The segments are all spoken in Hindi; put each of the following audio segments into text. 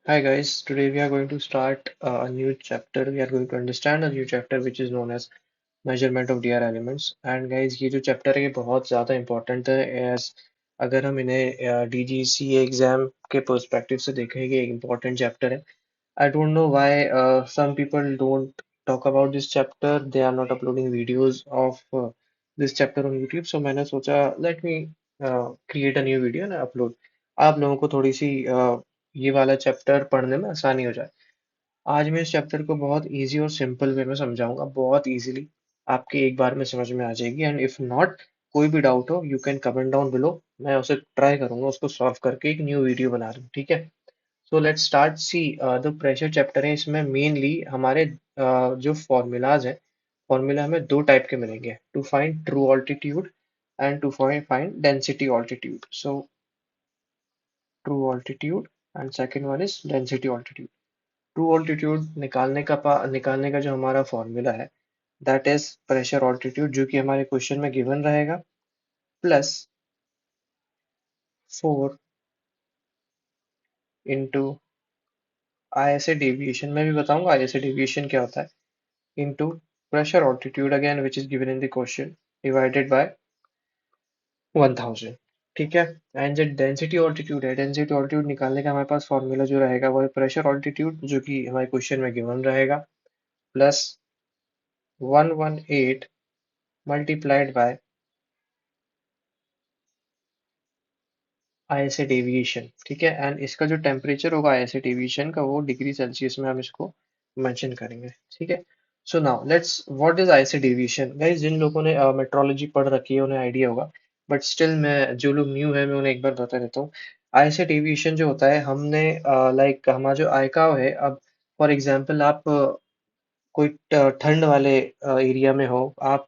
Hi guys, today we are going to start a new chapter. We are going to understand a new chapter which is known as measurement of DR elements. And guys, ये जो chapter है ये बहुत ज़्यादा important है as अगर हम इन्हें DGC एग्जाम के पर्सपेक्टिव से देखें ये एक important chapter है. I don't know why some people don't talk about this chapter. They are not uploading videos of this chapter on YouTube. So मैंने सोचा let me create a new video and upload. आप लोगों को थोड़ी सी ये वाला चैप्टर पढ़ने में आसानी हो जाए. आज मैं इस चैप्टर को बहुत इजी और सिंपल वे में समझाऊंगा, बहुत इजीली आपके एक बार में समझ में आ जाएगी. एंड इफ नॉट, कोई भी डाउट हो you can comment down below. मैं उसे ट्राई करूंगा उसको सॉल्व करके एक न्यू वीडियो बना रहा हूँ, ठीक है. So let's start. See the pressure chapter है, इसमें मेनली हमारे जो फॉर्मूलाज हैं, फॉर्मूला हमें दो टाइप के मिलेंगे, to find true altitude and to find density altitude. So true altitude and second one is density altitude. True altitude निकालने का जो हमारा फॉर्मूला है दैट इज प्रेशर ऑल्टीट्यूड, जो कि हमारे क्वेश्चन में गिवन रहेगा, प्लस 4 इंटू आईएसए डेविएशन. मैं भी बताऊंगा आईएसए डेविएशन क्या होता है, into pressure altitude again which is given in the question divided by 1000. ठीक है. एंड जो डेंसिटी ऑल्टीट्यूड है, डेंसिटी ऑल्टीट्यूड निकालने का हमारे पास फॉर्मूला जो रहेगा वो है प्रेशर ऑल्टीट्यूड, जो कि हमारे क्वेश्चन में गिवन रहेगा, plus 118 multiplied by ISA deviation. ठीक है. एंड इसका जो टेम्परेचर होगा आईएसए डेविएशन का वो डिग्री सेल्सियस में हम इसको मेंशन करेंगे. ठीक है. So now let's, what is ISA deviation. Guys, जिन लोगों ने मेट्रोलॉजी पढ़ रखी है उन्हें आइडिया होगा, बट स्टिल मैं, जो लोग न्यू है मैं उन्हें एक बार बता देता हूँ. आईएसए डेविएशन जो होता है, हमने लाइक हमारा जो आईकाव है, अब फॉर एग्जांपल आप कोई ठंड वाले एरिया में हो, आप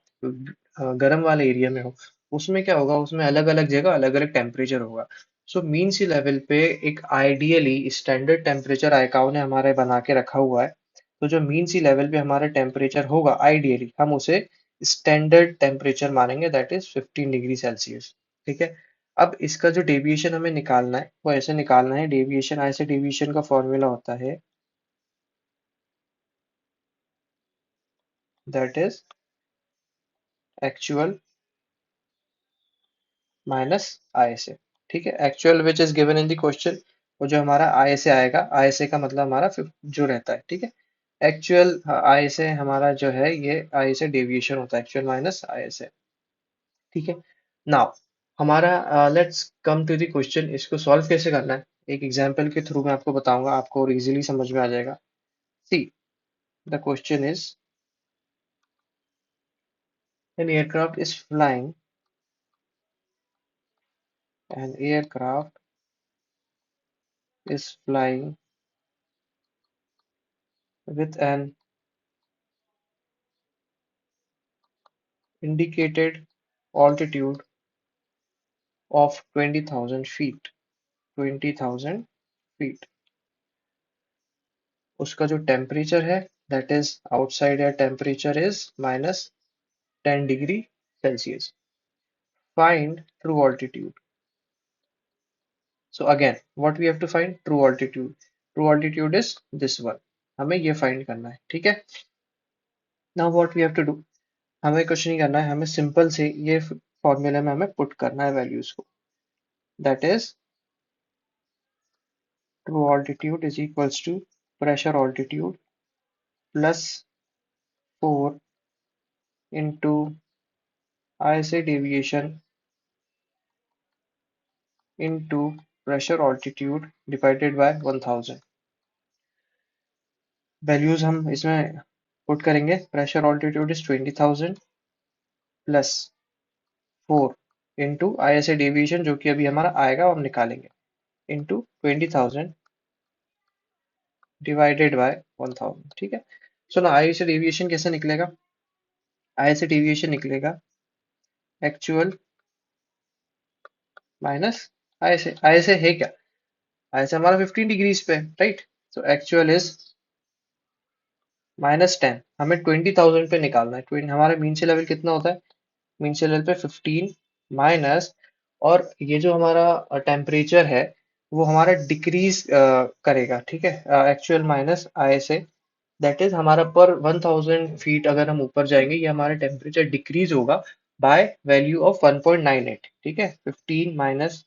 गर्म वाले एरिया में हो, उसमें क्या होगा, उसमें अलग अलग जगह अलग अलग टेम्परेचर होगा. सो मीन सी लेवल पे एक आइडियली स्टैंडर्ड टेम्परेचर आईकाओ ने हमारे बना के रखा हुआ है. तो जो मीन सी लेवल पे हमारा टेम्परेचर होगा आइडियली हम उसे स्टैंडर्ड टेम्परेचर मानेंगे, दैट इज 15 डिग्री सेल्सियस. ठीक है. अब इसका जो डेविएशन हमें निकालना है वो ऐसे निकालना है. डेविएशन, ऐसे डेविएशन का फॉर्मूला होता है that is actual minus ISA. ठीक है. Actual which is given in the question, वो जो हमारा आईएसए आएगा, आईएसए का मतलब हमारा जो रहता है. ठीक है. एक्चुअल आईएसए हमारा जो है ये आईएसए डेविएशन होता है, एक्चुअल माइनस आईएसए. ठीक है. नाउ हमारा let's come to the question. इसको सॉल्व कैसे करना है एक एग्जांपल के थ्रू मैं आपको बताऊंगा, आपको और इजीली समझ में आ जाएगा. See, the question is, an aircraft is flying, an aircraft is flying with an indicated altitude of 20,000 feet. 20,000 feet. उसका जो टेम्परेचर है that is outside air temperature is -10 degree Celsius. Find true altitude. So again what we have to find, true altitude. True altitude is this one. हमें ये फाइंड करना है. ठीक है. Now what we have to do, हमें कुछ नहीं करना है, हमें सिंपल से ये फॉर्मूले में हमें पुट करना है वैल्यूज को. That is true altitude is equals to pressure altitude plus 4 into ISA deviation into pressure altitude divided by 1000. Values हम इसमें पुट करेंगे. Pressure altitude is 20,000 plus 4 into ISA deviation जो कि अभी हमारा आएगा वो हम निकालेंगे, इंटू 20,000 डिवाइडेड बाय 1000. ठीक है. सो ना ISA डेविएशन कैसे निकलेगा, ISA डेविएशन निकलेगा एक्चुअल माइनस ISA. ISA है क्या, ऐसे हमारा 15 डिग्रीज पे, राइट. So actual is -10. हमें 20,000 पे निकालना है. हमारा मीन सी लेवल कितना होता है, मीन सी लेवल पे 15 माइनस, और ये जो हमारा टेम्परेचर है वो हमारा डिक्रीज करेगा, ठीक है, एक्चुअल माइनस आई से। दैट इज हमारा पर 1000 फीट अगर हम ऊपर जाएंगे ये हमारा टेम्परेचर डिक्रीज होगा बाय वैल्यू ऑफ 1.98, ठीक है, 15 माइनस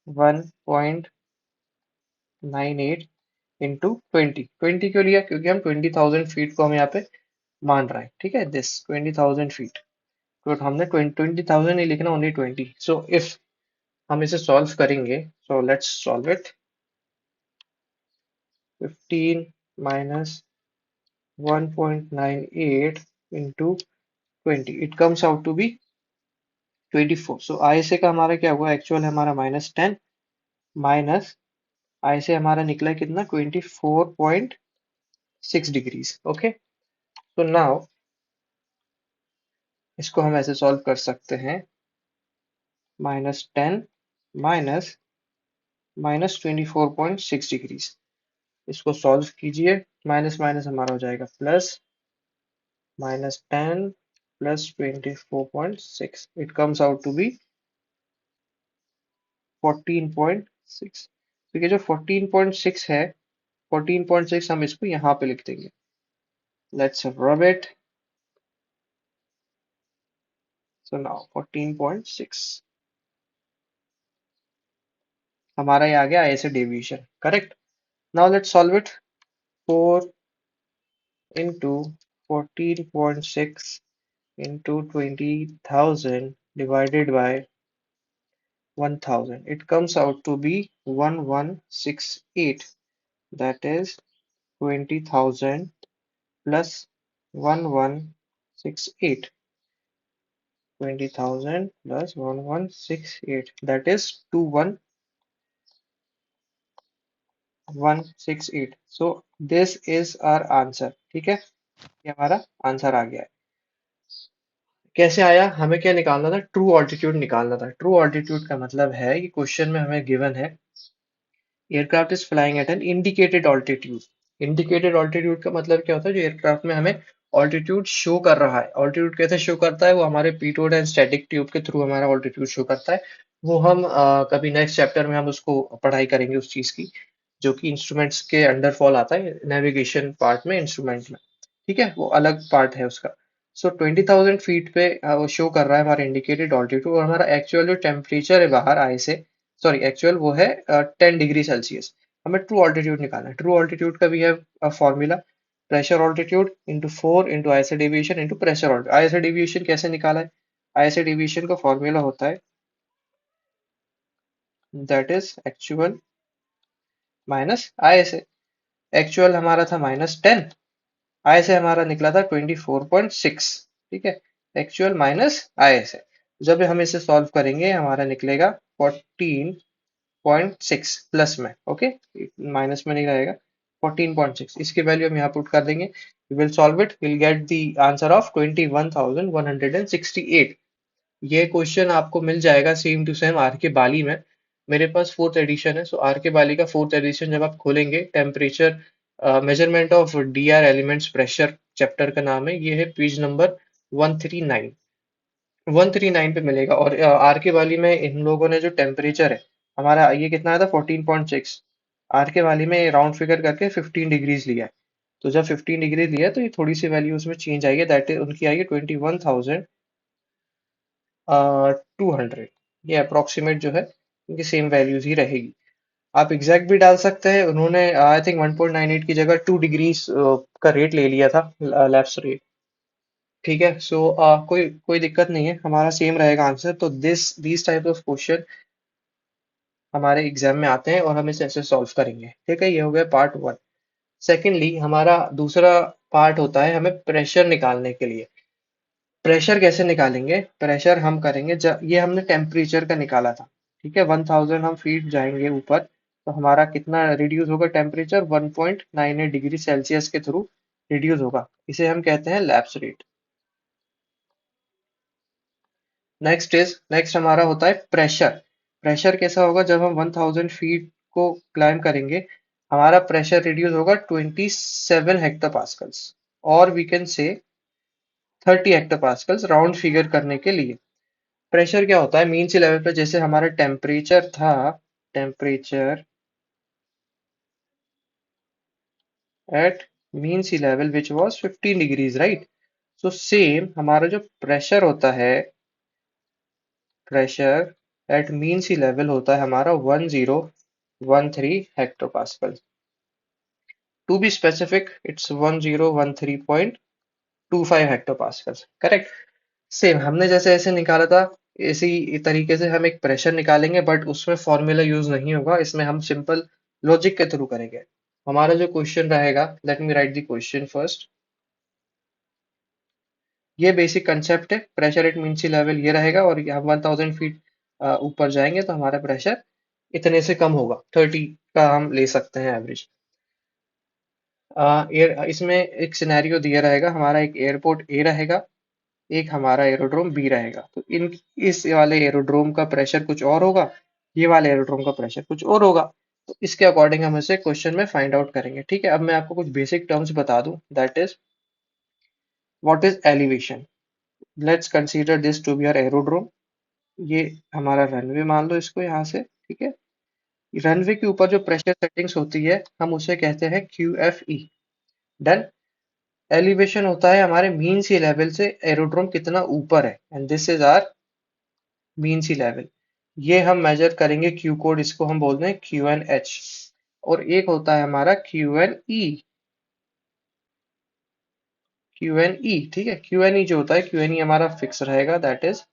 1.98 इंटू 20। 20 क्यों लिया, क्योंकि हम 20,000 फीट को हम यहाँ पे मान रहे हैं, ठीक है, दिस 20,000 फीट। तो हमने 20,000 नहीं लिखना, ओनली 20। सो इफ हम इसे सॉल्व करेंगे, so let's solve it. 15 minus 1.98 into 20, it comes out to be 24। सो आई से का हमारा क्या हुआ, एक्चुअल हमारा -10 माइनस आई से हमारा निकला कितना, 24.6 डिग्रीज। ओके, तो नाउ इसको हम ऐसे सॉल्व कर सकते हैं, -10 माइनस -24.6 डिग्रीज। इसको सॉल्व कीजिए, माइनस माइनस हमारा हो जाएगा plus, -10 plus 24.6, it comes out to be 14.6। तो ये जो 14.6 है, 14.6 हम इसको यहाँ पे लिख देंगे। Let's rub it. So now 14.6 हमारा ये आ गया आई से deviation, correct. Now let's solve it. 4 into 14.6 into 20,000 divided by 1,000, it comes out to be 1168, that is 20,000 plus 1168, 20,000 plus 1168, that is 21,168। So this is our answer, ठीक है, ये हमारा आंसर आ गया है। कैसे आया, हमें क्या निकालना था, ट्रू ऑल्टीट्यूड निकालना था। ट्रू ऑल्टीट्यूड का मतलब है कि क्वेश्चन में हमें गिवन है aircraft is flying at an indicated altitude. Indicated altitude का मतलब क्या होता है, जो एयरक्राफ्ट में हमें ऑल्टीट्यूड शो कर रहा है। ऑल्टीट्यूड कैसे शो करता है, वो हमारे पिटोट एंड स्टैटिक ट्यूब के थ्रू हमारा ऑल्टीट्यूड शो करता है। वो हम कभी नेक्स्ट चैप्टर में हम उसको पढ़ाई करेंगे उस चीज की, जो कि इंस्ट्रूमेंट्स के अंडर फॉल आता है, नेविगेशन पार्ट में, इंस्ट्रूमेंट में, ठीक है, वो अलग पार्ट है उसका। सो 20,000 फीट पे वो शो कर रहा है हमारा इंडिकेटेड ऑल्टीट्यूड, और हमारा एक्चुअल जो टेम्परेचर है बाहर आई से, सॉरी एक्चुअल वो है 10 डिग्री सेल्सियस। हमें ट्रू ऑल्टीट्यूड निकालना है। ट्रू ऑल्टीट्यूड का भी है formula, pressure altitude into 4 into ISA deviation into pressure altitude. ISA deviation कैसे निकाला है, आईएसए डेविएशन का फॉर्मूला होता है that is actual minus ISA. Actual हमारा था -10, आईएसए हमारा निकला था 24.6, ठीक है, एक्चुअल माइनस आईएसए। जब हम इसे सॉल्व करेंगे हमारा निकलेगा 14.6 प्लस में, ओके, माइनस में नहीं रहेगा, 14.6, इसकी वैल्यू हम यहाँ पुट कर देंगे। We will solve it, will get the answer of 21,168। ये क्वेश्चन आपको मिल जाएगा सेम टू सेम आर के बाली में। मेरे पास फोर्थ एडिशन है, सो आर के बाली का फोर्थ एडिशन जब आप खोलेंगे, temperature measurement of D R elements pressure chapter का नाम है, ये है पेज नंबर 139। 139 पे मिलेगा। और आर के वाली में इन लोगों ने जो टेम्परेचर है हमारा, ये कितना आया था 14.6, आर के वाली में राउंड फिगर करके 15 डिग्रीज लिया है। तो जब 15 डिग्री लिया तो ये थोड़ी सी वैल्यू उसमें चेंज आई है, दैट इज उनकी आई है 21,200। ये अप्रोक्सीमेट जो है उनकी सेम वैल्यूज ही रहेगी। आप एग्जैक्ट भी डाल सकते हैं, उन्होंने आई थिंक 1.98 की जगह 2 डिग्रीज का रेट ले लिया था, लैप्स रेट, ठीक है। सो कोई कोई दिक्कत नहीं है, हमारा सेम रहेगा आंसर। तो दिस टाइप ऑफ क्वेश्चन हमारे एग्जाम में आते हैं और हम इसे ऐसे सॉल्व करेंगे, ठीक है। ये हो गया पार्ट वन। सेकेंडली हमारा दूसरा पार्ट होता है हमें प्रेशर निकालने के लिए। प्रेशर कैसे निकालेंगे, प्रेशर हम करेंगे जब ये हमने टेम्परेचर का निकाला था, ठीक है, 1000 हम फीट जाएंगे ऊपर, तो हमारा कितना रिड्यूस होगा टेम्परेचर, 1.98 डिग्री सेल्सियस के थ्रू रिड्यूस होगा। इसे हम कहते हैं लैप्स रेट। नेक्स्ट हमारा होता है प्रेशर। प्रेशर कैसा होगा, जब हम 1000 फीट को क्लाइम करेंगे हमारा प्रेशर रिड्यूस होगा 27 हेक्टोपास्कल्स, और we can say 30 हेक्टोपास्कल्स round figure करने के लिए। प्रेशर क्या होता है, मीन सी लेवल पे जैसे हमारा टेम्परेचर था temperature at mean sea level which was 15 degrees, right? So same हमारा जो pressure होता है, pressure at mean sea level होता है हमारा 1013 hectopascal. To be specific, it's 1013.25 hectopascals. Correct. Same हमने जैसे ऐसे निकाला था, इसी तरीके से हम एक प्रेशर निकालेंगे, बट उसमें फॉर्मूला यूज नहीं होगा, इसमें हम सिंपल लॉजिक के थ्रू करेंगे. हमारा जो क्वेश्चन रहेगा, let me write the question first. ये बेसिक कंसेप्ट है, pressure at mean sea level ये रहेगा, और हम 1000 फीट ऊपर जाएंगे तो हमारा प्रेशर इतने से कम होगा, 30 का हम ले सकते हैं एवरेज. इसमें एक सिनेरियो दिया रहेगा, हमारा एक एयरपोर्ट ए रहेगा, एक हमारा एरोड्रोम बी रहेगा. तो इन इस वाले एरोड्रोम का प्रेशर कुछ और होगा, ये वाले एरोड्रोम का प्रेशर कुछ और होगा. तो इसके अकॉर्डिंग हम इसे क्वेश्चन में फाइंड आउट करेंगे. ठीक है, अब मैं आपको कुछ बेसिक टर्म्स बता दूं. That is, what is elevation. Let's consider this to be our aerodrome. ये हमारा रनवे मान लो इसको यहाँ से. ठीक है, रनवे के ऊपर जो प्रेशर सेटिंग्स होती है हम उसे कहते हैं Q F E. Done. Elevation होता है हमारे मीन सी लेवल से एरोड्रोम कितना ऊपर है, and this is our mean sea level. ये हम मेजर करेंगे क्यू कोड, इसको हम बोलते हैं क्यू एन एच. और एक होता है हमारा Q N E. Q N E, ठीक है, क्यू एन ई जो होता है, क्यू एन ई हमारा फिक्स रहेगा, that is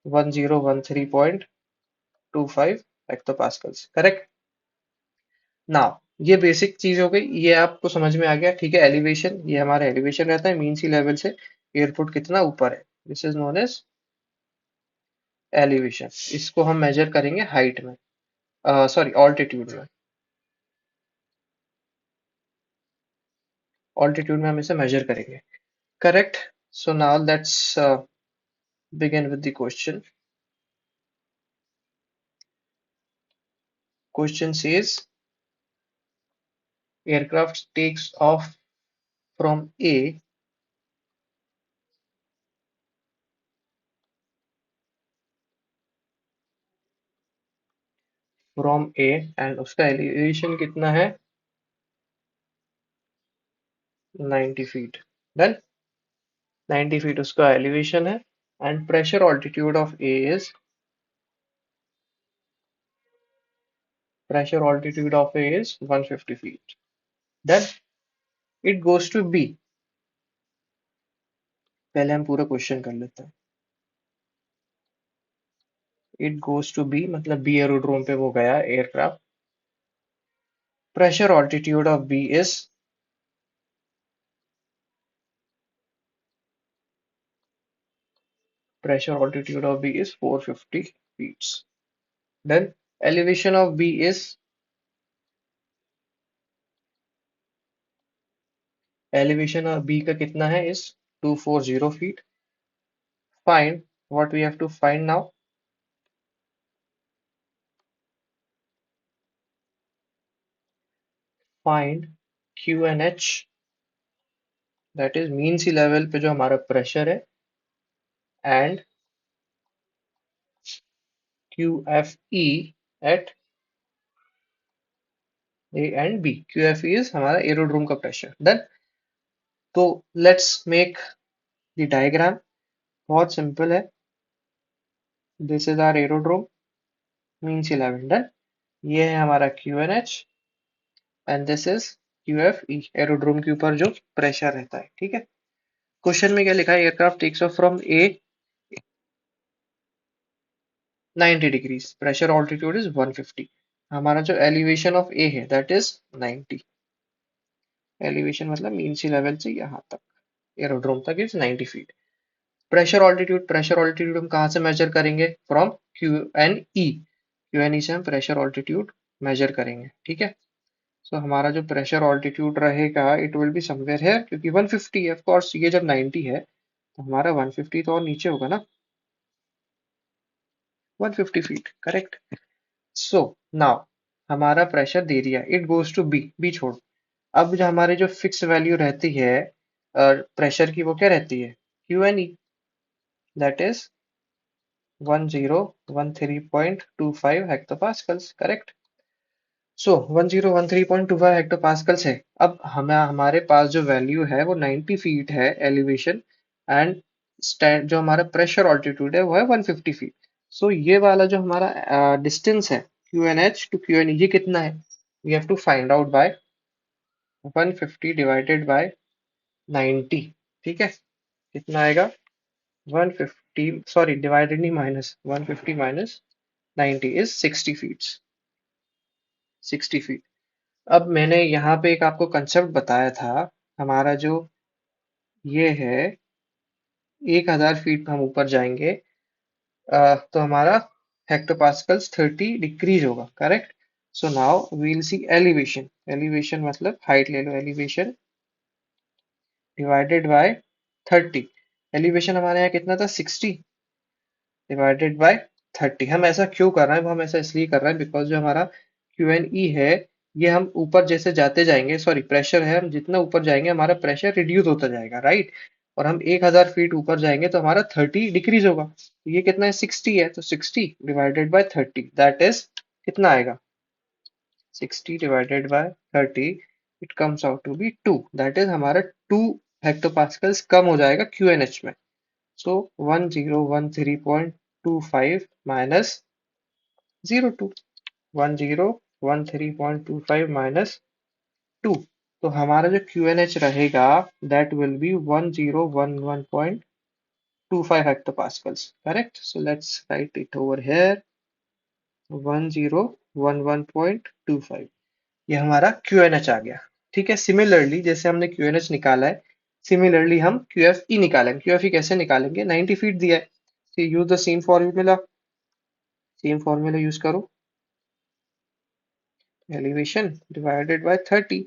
1013.25 hectopascals. Correct. Now ये बेसिक चीज हो गई, ये आपको समझ में आ गया. ठीक है, एलिवेशन, ये हमारा एलिवेशन रहता है मीन सी लेवल से एयरपोर्ट कितना ऊपर है. This is known as elevation. इसको हम मेजर करेंगे हाइट में, सॉरी ऑल्टीट्यूड में. ऑल्टीट्यूड में हम इसे मेजर करेंगे. Correct. So now let's begin with the question. Question says, aircraft takes off from A and उसका elevation कितना है, 90 feet. Then 90 feet उसका elevation है, and pressure altitude of A is 150 feet. Then it goes to B. पहले हम पूरा क्वेश्चन कर लेते हैं. It goes to B मतलब B एरोड्रोम पे वो गया aircraft. Pressure altitude of B is 450 feet. Then elevation of B is का कितना है, is 240 feet. Find what we have to find now. Find QNH, that is mean sea level पे जो हमारा प्रेशर है, and QFE at A and B. QFE is हमारा एरोड्रोम का प्रेशर. Then तो let's make the diagram. बहुत सिंपल है. This is our aerodrome, mean sea level. Done. ये है हमारा QNH and this is QFE, aerodrome के ऊपर जो प्रेशर रहता है. ठीक है, क्वेश्चन में क्या लिखा है, aircraft takes off from A 90 degrees, pressure altitude is 150. हमारा जो एलिवेशन ऑफ ए है दैट इज 90. एलिवेशन मतलब मीन सी लेवल से यहाँ तक एरोड्रोम तक इज 90 फीट. प्रेशर ऑल्टीट्यूड हम कहाँ से मेजर करेंगे, from Q N E. Q N E से हम प्रेशर ऑल्टीट्यूड मेजर करेंगे. ठीक है, सो हमारा जो प्रेशर ऑल्टीट्यूड रहेगा इट विल बी समवेयर है, क्योंकि 150 है. ऑफ कोर्स ये जब 90 है तो हमारा 150 तो और नीचे होगा ना, 150 फीट. करेक्ट. सो नाउ हमारा प्रेशर दे दिया, it goes to be. B छोड़. अब जो हमारी जो फिक्स वैल्यू रहती है प्रेशर की, वो क्या रहती है, Q N E, that is 1013.25 hectopascals, correct. So 1013.25 hectopascals है। अब हमें हमारे पास जो वैल्यू है वो 90 फीट है एलिवेशन, एंड स्टैंड जो हमारा प्रेशर ऑल्टीट्यूड है वो है 150 फीट। सो ये वाला जो हमारा डिस्टेंस है Q N H to Q N ये कितना है, we have to find out by 150 divided by 90। ठीक है, कितना आएगा, 150, सॉरी डिवाइडेड नहीं, minus 150 minus 90 is 60 feet, 60 feet. अब मैंने यहाँ पे एक आपको कंसेप्ट बताया था, हमारा जो ये है 1000 फीट हम ऊपर जाएंगे, तो हमारा हेक्टोपास्कल्स 30 डिक्रीज होगा, करेक्ट। सो नाउ वील सी एलिवेशन, एलिवेशन मतलब हाइट ले लो, एलिवेशन डिवाइडेड बाय 30। एलिवेशन हमारे यहाँ कितना था, 60 डिवाइडेड बाय 30। हम ऐसा क्यों कर रहे हैं, वो हम ऐसा इसलिए कर रहे हैं बिकॉज जो हमारा क्यू एन ई है, ये हम ऊपर जैसे जाते जाएंगे, सॉरी प्रेशर है, हम जितना ऊपर जाएंगे हमारा प्रेशर रिड्यूस होता जाएगा, राइट। और हम 1000 फीट ऊपर जाएंगे तो हमारा 30 डिक्रीज होगा, तो ये कितना है, 60 है, तो 60 डिवाइडेड बाय 30 दैट इज कितना आएगा, 60 divided by 30, it comes out to be 2, that is हमारा 2 हेक्टोपास्कल्स कम हो जाएगा क्यूएनएच में। So 1013.25 minus 02, 1013.25 minus 2, तो हमारा जो QNH रहेगा that will be 1011.25 hectopascals, correct। So let's write it over here, 1011.25, ये हमारा QNH आ गया। ठीक है, सिमिलरली जैसे हमने QNH निकाला है, सिमिलरली हम QFE निकालेंगे। QFE कैसे निकालेंगे, 90 फीट दिया है, use the same formula, same formula use करो, elevation divided by 30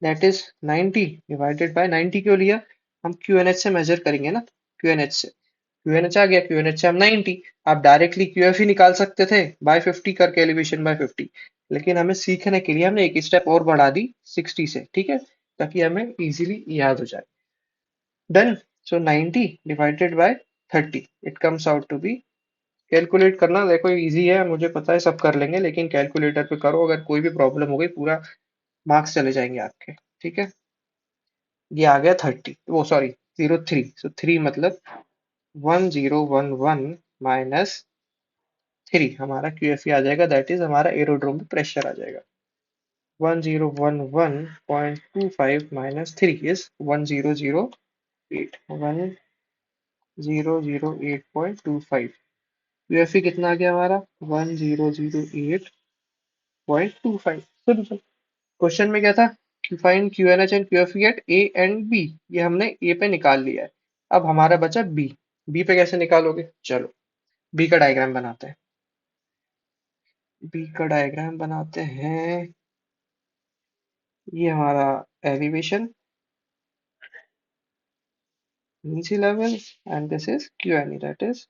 that is 90 divided by 90 क्यों लिया, हम क्यूएनएच से मेजर करेंगे ना, क्यूएनएच से, क्यूएनएच आ गया, क्यूएनएच से हम 90, आप डायरेक्टली क्यूएफ ही निकाल सकते थे बाय 50 करके, एलिवेशन बाय 50, लेकिन हमें सीखने के लिए हमने एक स्टेप और बढ़ा दी 60 से, ठीक है, ताकि हमें इजीली याद हो जाए। Done. So 90 divided by 30 it comes out to be, calculate करना देखो इजी है, मुझे पता है सब कर लेंगे, लेकिन कैलकुलेटर पे करो, अगर कोई भी प्रॉब्लम हो गई पूरा मार्क्स चले जाएंगे आपके, ठीक है। ये आ गया 30, वो सॉरी 03, सो 3 मतलब 1011 माइनस 3 हमारा क्यूएफई आ जाएगा, दैट इज हमारा एरोड्रोम पे प्रेशर आ जाएगा, 1011.25 माइनस 3 इज 1008, 1008.25, क्यूएफई कितना आ गया हमारा 1008.25। सिंपल, क्वेश्चन में क्या था, find QNH and QFE at A and B, ये हमने ए पे निकाल लिया है। अब हमारा बचा बी, बी पे कैसे निकालोगे, चलो बी का डायग्राम बनाते हैं, बी का डायग्राम बनाते हैं, ये हमारा elevation mean sea level, and this is QNE, that is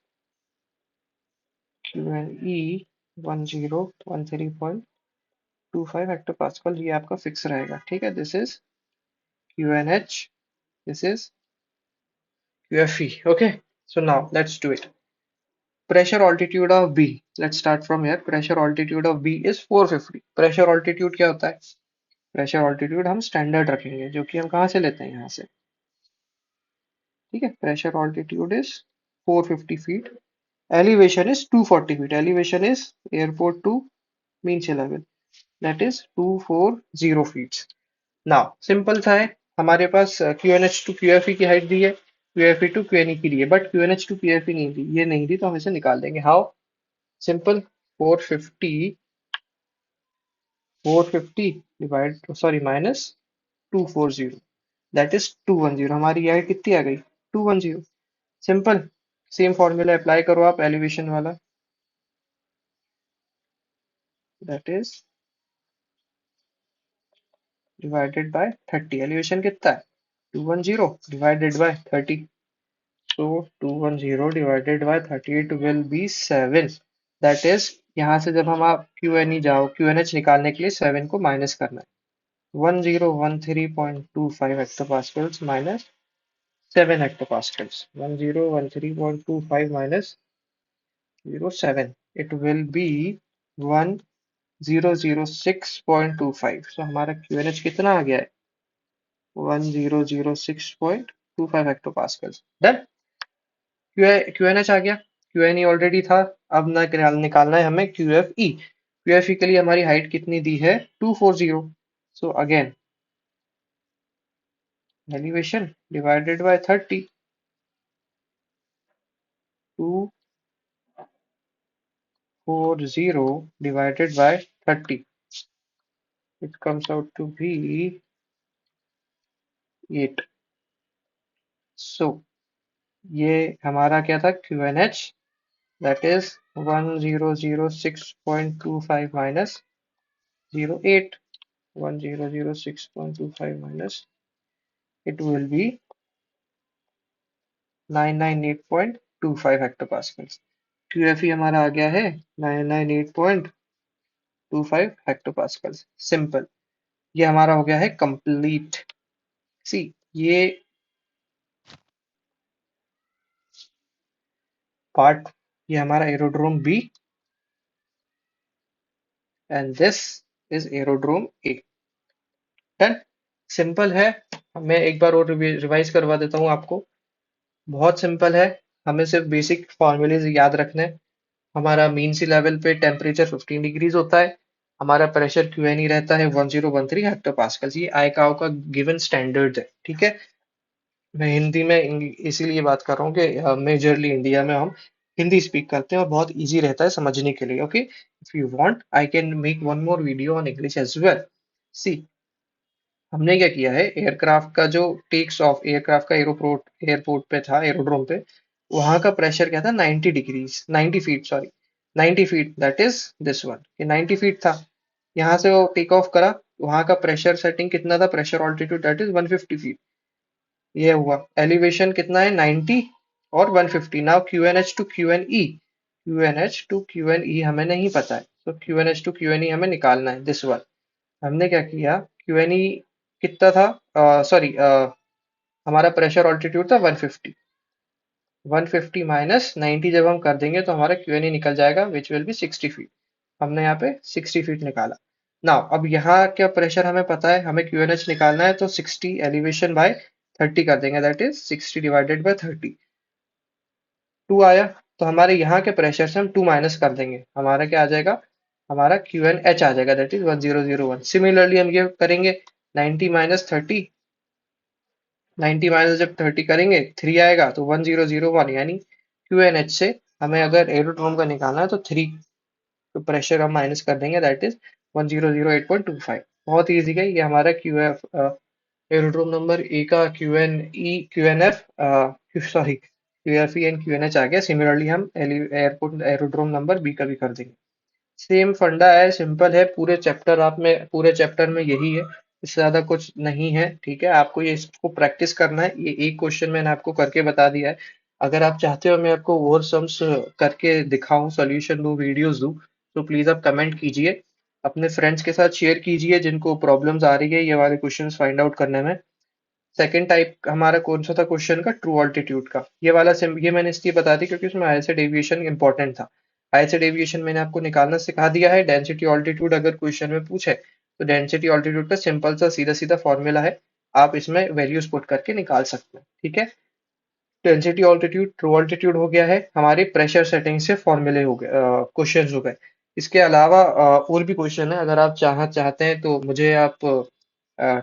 QNE 1013.25 hectopascal, ये आपका फिक्स रहेगा, ठीक है। This is QNH, this is QFE, okay. So now let's do it, pressure altitude of B. Let's start from here. Pressure altitude of B is 450. Pressure altitude क्या होता है? Pressure altitude हम standard रखेंगे, जो कि हम कहाँ से लेते हैं, यहाँ से, ठीक है। Pressure altitude is 450 feet. Elevation is 240 feet. Elevation is airport to mean sea level. That is 240 feet. Now simple था है, हमारे पास QNH to QFE की हाइट दी है, QFE to QNE की दी है, बट QNH to QFE नहीं दी, ये नहीं दी, तो हम इसे निकाल देंगे। How, simple, 450 450 divide sorry minus 240, that is 210, हमारी हाइट कितनी आ गई, 210। सिंपल, सेम फॉर्मूला अप्लाई करो आप एलिवेशन वाला, that is divided by 30, elevation कितना है 210 divided by 30, so 210 divided by 30 it will be 7, that is यहाँ से जब हम आप क्यू एन ई जाओ, क्यू एन एच निकालने के लिए 7 को माइनस करना है, 1013.25 हेक्टोपास्कल्स minus 7 hectopascals, 1013.25 minus 0.07, it will be 1006.25. So हमारा QNH कितना आ गया है? 1006.25 हेक्टोपास्कल। डन। QNH आ गया, QNE ऑलरेडी था। अब ना निकालना है हमें QFE। QFE के लिए हमारी हाइट कितनी दी है? 240। So again elevation divided by 30, 240 divided by 30, it comes out to be 8. So ये हमारा क्या था? QNH, that is 1006.25 minus 08, 1006.25 minus, it will be 998.25 हेक्टोपास्कल्स। QFE हमारा आ गया है 998.25 हेक्टोपास्कल्स। सिंपल, ये हमारा हो गया है कंप्लीट। सी, ये पार्ट, ये हमारा aerodrome B and this is aerodrome A. Done. Simple है। मैं एक बार और रिवाइज करवा देता हूँ आपको। बहुत सिंपल है, हमें सिर्फ बेसिक फॉर्मूलेज याद रखने हैं। हमारा मीन सी लेवल पे टेम्परेचर 15 डिग्रीज होता है। हमारा प्रेशर क्यूएनई रहता है 1013 हेक्टोपास्कल। ये आईकाओ का गिवन स्टैंडर्ड है, ठीक है। मैं हिंदी में इसीलिए बात कर रहा हूँ कि मेजरली इंडिया में हम हिंदी स्पीक करते हैं और बहुत इजी रहता है समझने के लिए। Okay, if you want I can make one more video on English as well. See, हमने क्या किया है, एयरक्राफ्ट का जो टेक्स ऑफ, एयरक्राफ्ट का एयरपोर्ट एयरपोर्ट पे था, एरोड्रोम पे, वहां का प्रेशर क्या था? 90 degrees, 90 feet, sorry 90 feet, that is this one. ये 90 फीट था। यहाँ से वो टेक ऑफ करा, वहां का प्रेशर सेटिंग कितना था? Pressure altitude that is 150 feet. ये हुआ। एलिवेशन कितना है? 90 और 150। Now QNH to QNE, QNH to QNE हमें नहीं पता है, तो QNH टू QNE हमें निकालना है, दिस वन। हमने क्या किया, QNE कितना था? सॉरी, हमारा प्रेशर ऑल्टीट्यूड था 150। 150 माइनस 90 जब हम कर देंगे तो हमारा QNE निकल जाएगा, विच विल बी 60 फीट। हमने यहाँ पे 60 फीट निकाला। नाउ अब यहाँ क्या प्रेशर हमें पता है, हमें QNH निकालना है, तो 60 एलिवेशन बाय 30 कर देंगे, दैट इज 60 डिवाइडेड बाय 30। 2 आया, तो हमारे यहाँ के प्रेशर से हम 2 माइनस कर देंगे, हमारा क्या आ जाएगा? हमारा QNH आ जाएगा, दैट इज 1001। सिमिलरली हम ये करेंगे, 90 माइनस 30, 90 माइनस जब 30 करेंगे 3 आएगा, तो 1001, यानी QNH से हमें अगर एरोड्रोम का निकालना है तो 3, तो प्रेशर हम माइनस कर देंगे, दैट इज 1008.25। बहुत ईजी है ये हमारा QF, एरोड्रोम नंबर ए का QNF, sorry QFE and QNH आ गया। सिमिलरली हम एयरपोर्ट एरोड्रोम नंबर बी का भी कर देंगे। सेम फंडा है, सिंपल है। पूरे चैप्टर में यही है, इससे ज्यादा कुछ नहीं है, ठीक है। आपको ये इसको प्रैक्टिस करना है। ये एक क्वेश्चन मैंने आपको करके बता दिया है। अगर आप चाहते हो मैं आपको और सम्स करके दिखाऊं, सॉल्यूशन दूं, वीडियोस दूं, तो प्लीज आप कमेंट कीजिए, अपने फ्रेंड्स के साथ शेयर कीजिए जिनको प्रॉब्लम्स आ रही है ये वाले क्वेश्चंस फाइंड आउट करने में। सेकंड टाइप हमारा कौन सा था क्वेश्चन का? ट्रू ऑल्टीट्यूड का। ये वाला ये मैंने इसलिए बता दी क्योंकि उसमें हाईएस्ट डेविएशन इंपॉर्टेंट था। हाईएस्ट डेविएशन मैंने आपको निकालना सिखा दिया है। डेंसिटी ऑल्टीट्यूड अगर क्वेश्चन में पूछे तो डेंसिटी ऑल्टीट्यूड का सिंपल सा सीधा सीधा फॉर्मूला है, आप इसमें वैल्यूज पुट करके निकाल सकते हैं, ठीक है। डेंसिटी ऑल्टीट्यूड, ट्रू ऑल्टीट्यूड हो गया है। हमारे प्रेशर सेटिंग से फॉर्मूले हो गए, क्वेश्चंस हो गए। इसके अलावा और भी क्वेश्चन है, अगर आप चाहते हैं तो मुझे आप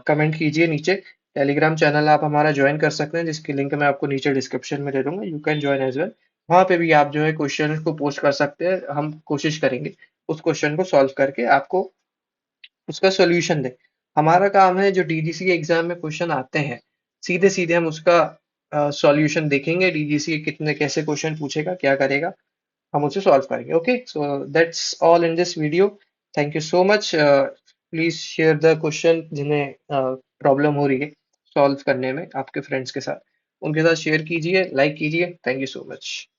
कमेंट कीजिए नीचे। टेलीग्राम चैनल आप हमारा ज्वाइन कर सकते हैं, जिसकी लिंक मैं आपको नीचे डिस्क्रिप्शन में दे दूंगा, you can join as well. वहां पे भी आप जो है क्वेश्चन को पोस्ट कर सकते हैं, हम कोशिश करेंगे उस क्वेश्चन को सॉल्व करके आपको उसका सोल्यूशन दें। हमारा काम है जो डीजीसी एग्जाम में क्वेश्चन आते हैं, सीधे सीधे हम उसका सॉल्यूशन देखेंगे। डीजीसी कितने कैसे क्वेश्चन पूछेगा, क्या करेगा, हम उसे सॉल्व करेंगे। Okay, so that's all in this video. Thank you so much. Please share the question जिन्हें प्रॉब्लम हो रही है सॉल्व करने में आपके फ्रेंड्स के साथ, उनके साथ शेयर कीजिए, लाइक कीजिए। Thank you so much.